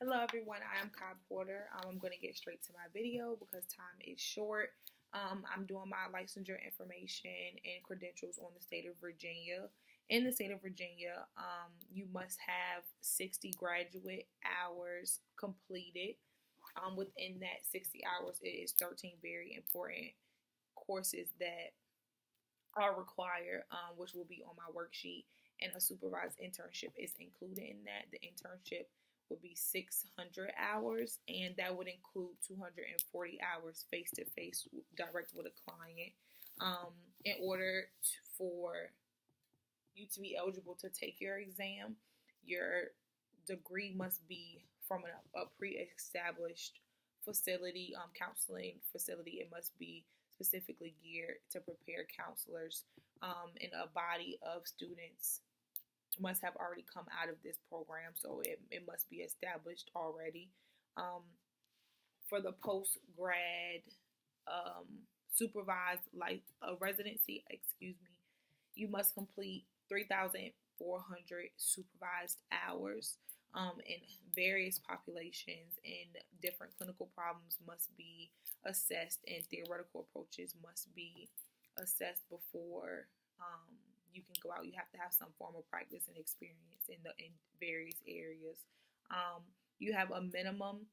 Hello everyone, I am Kai Porter. I'm going to get straight to my video because time is short. I'm doing my licensure information and credentials on the state of Virginia. In the state of Virginia, you must have 60 graduate hours completed. Within that 60 hours, it is 13 very important courses that are required, which will be on my worksheet. And a supervised internship is included in that. The internship would be 600 hours, and that would include 240 hours face to face, direct with a client. In order for you to be eligible to take your exam, your degree must be from a pre-established facility, counseling facility. It must be specifically geared to prepare counselors, and a body of students must have already come out of this program, so it must be established already. For the post-grad supervised residency, you must complete 3,400 supervised hours, in various populations, and different clinical problems must be assessed, and theoretical approaches must be assessed before you can go out. You have to have some form of practice and experience in various areas. You have a minimum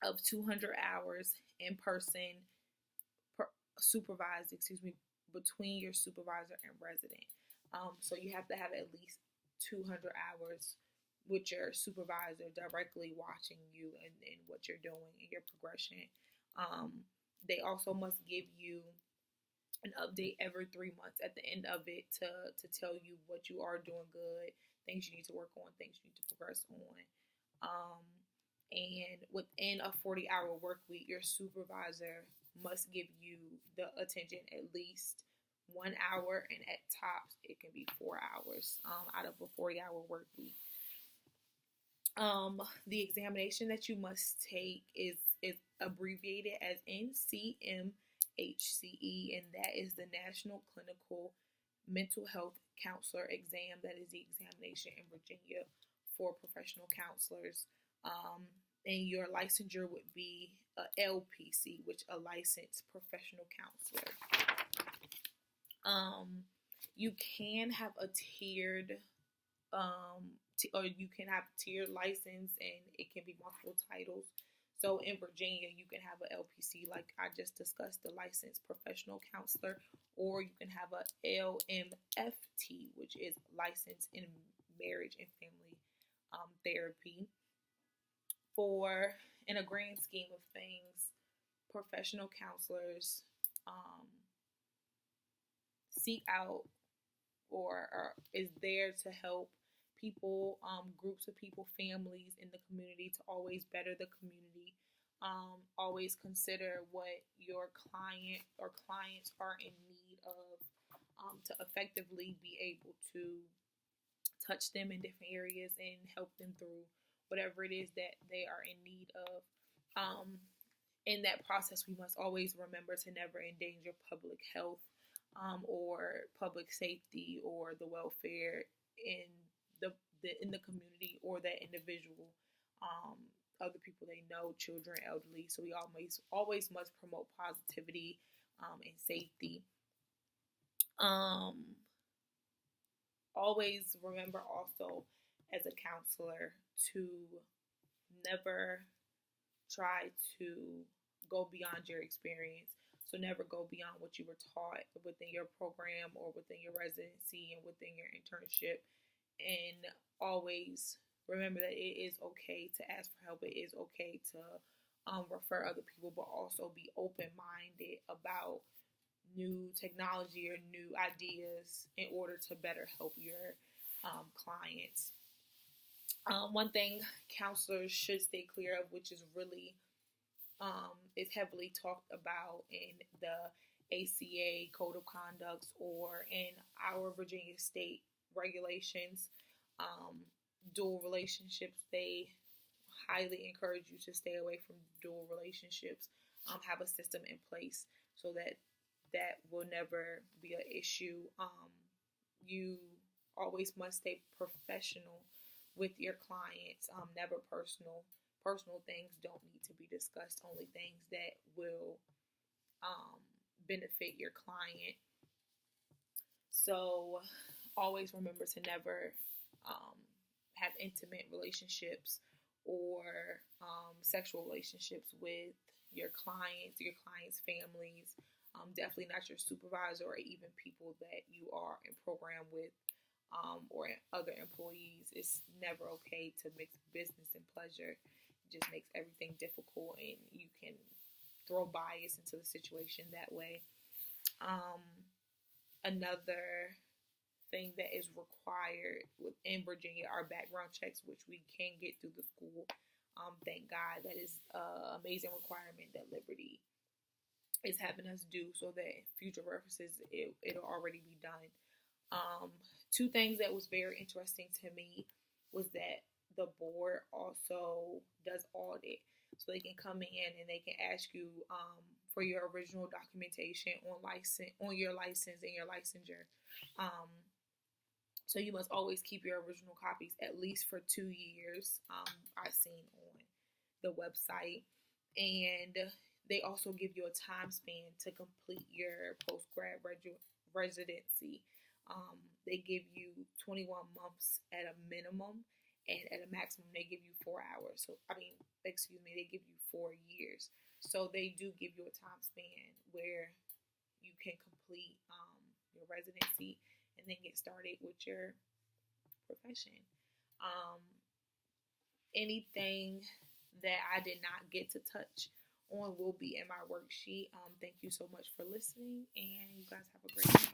of 200 hours in person supervised, between your supervisor and resident. So you have to have at least 200 hours with your supervisor directly watching you and what you're doing and your progression. They also must give you an update every 3 months at the end of it to tell you what you are doing good, things you need to work on, things you need to progress on. And within a 40-hour work week, your supervisor must give you the attention at least 1 hour, and at tops it can be 4 hours out of a 40-hour work week. The examination that you must take is abbreviated as NCMHCE, and that is the National Clinical Mental Health Counselor Exam. That is the examination in Virginia for professional counselors. And your licensure would be a LPC, which a licensed professional counselor. You can have a tiered, or you can have tiered license, and it can be multiple titles. So in Virginia, you can have an LPC, like I just discussed, the licensed professional counselor, or you can have a LMFT, which is licensed in marriage and family therapy. In a grand scheme of things, professional counselors seek out or is there to help people, groups of people, families in the community to always better the community. Always consider what your client or clients are in need of, to effectively be able to touch them in different areas and help them through whatever it is that they are in need of. In that process, we must always remember to never endanger public health, or public safety, or the welfare in the community, or that individual, other people they know, children, elderly. So we always must promote positivity and safety. Always remember also, as a counselor, to never try to go beyond your experience. So never go beyond what you were taught within your program or within your residency and within your internship. And always remember that it is okay to ask for help. It is okay to refer other people, but also be open-minded about new technology or new ideas in order to better help your clients. One thing counselors should stay clear of, which is really is heavily talked about in the ACA Code of Conducts or in our Virginia state regulations, dual relationships. They highly encourage you to stay away from dual relationships. Have a system in place so that will never be an issue. You always must stay professional with your clients, never personal. personal things don't need to be discussed, only things that will benefit your client. So always remember to never have intimate relationships or sexual relationships with your clients' families. Definitely not your supervisor or even people that you are in program with or other employees. It's never okay to mix business and pleasure. It just makes everything difficult, and you can throw bias into the situation that way. Another thing that is required within Virginia are background checks, which we can get through the school. Thank God. That is an amazing requirement that Liberty is having us do, so that future references it'll already be done. Two things that was very interesting to me was that the board also does audit, so they can come in and they can ask you for your original documentation on your license and your licensure. So you must always keep your original copies at least for 2 years. I've seen on the website, and they also give you a time span to complete your post-grad residency. They give you 21 months at a minimum, and at a maximum they give you 4 hours. They give you 4 years. So they do give you a time span where you can complete your residency and then get started with your profession. Anything that I did not get to touch on will be in my worksheet. Thank you so much for listening, and you guys have a great night.